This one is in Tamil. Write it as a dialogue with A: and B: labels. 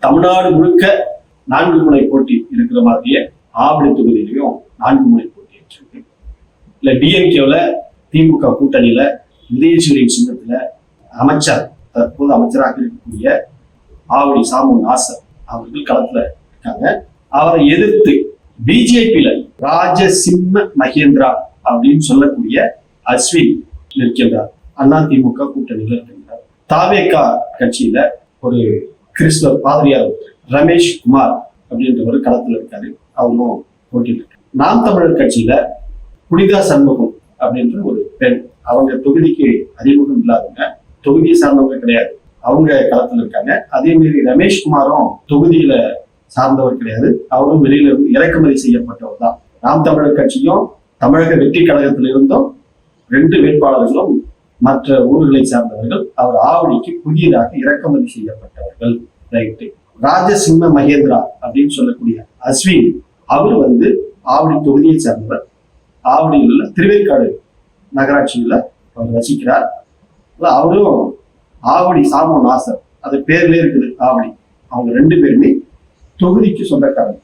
A: தமிழ்நாடு முழுக்க 4 முனை போட்டி இருக்கிற மாதிரியே ஆவடி தொகுதியிலையும் 4 முனை போட்டி இருக்கு. இல்ல டிஎம்கேல திமுக கூட்டணியில உதயசூரியன் சின்னத்துல அமைச்சர், தற்போது அமைச்சராக இருக்கக்கூடிய ஆவடி சாமு நாசர் அவர்கள் களத்துல இருக்காங்க. அவரை எதிர்த்து பிஜேபியில ராஜசிம்ம மகேந்திரா அப்படின்னு சொல்லக்கூடிய அஸ்வின் இருக்கின்றார். அதிமுக கூட்டணியில இருக்கின்றார். தாவேகா கட்சியில ஒரு கிறிஸ்தவ பாதிரியார் ரமேஷ் குமார் அப்படின்றவர் களத்துல இருக்காரு. அவரும் போட்டிட்டு இருக்காரு. நாம் தமிழர் கட்சியில புனிதா சண்முகம் அப்படின்ற ஒரு பெண், அவங்க தொகுதிக்கு அறிமுகம் இல்லாதவங்க, தொகுதியை சார்ந்தவங்க கிடையாது, அவங்க களத்துல இருக்காங்க. அதே மாதிரி ரமேஷ் குமாரும் தொகுதியில சார்ந்தவர் கிடையாது, அவரும் வெளியில இருந்து இறக்குமதி செய்யப்பட்டவர் தான். நாம் தமிழர் கட்சியும் தமிழக வெற்றி கழகத்திலிருந்தும் 2 வேட்பாளர்களும் மற்ற ஊர்களை சார்ந்தவர்கள். அவர் ஆவடிக்கு புதியதாக இறக்குமதி செய்யப்பட்டவர்கள். ரைட்டு. ராஜசிம்ம மகேந்திரா அப்படின்னு சொல்லக்கூடிய அஸ்வின், அவர் ஆவடி தொகுதியை சார்ந்தவர். ஆவடியில் உள்ள திருவேற்காடு நகராட்சியில அவர் வசிக்கிறார். அவரும் ஆவடி சாமு நாசர், அது பேர்லயே இருக்குது ஆவடி. அவங்க 2 பேருமே தொகுதிக்கு சொந்தக்காரங்க.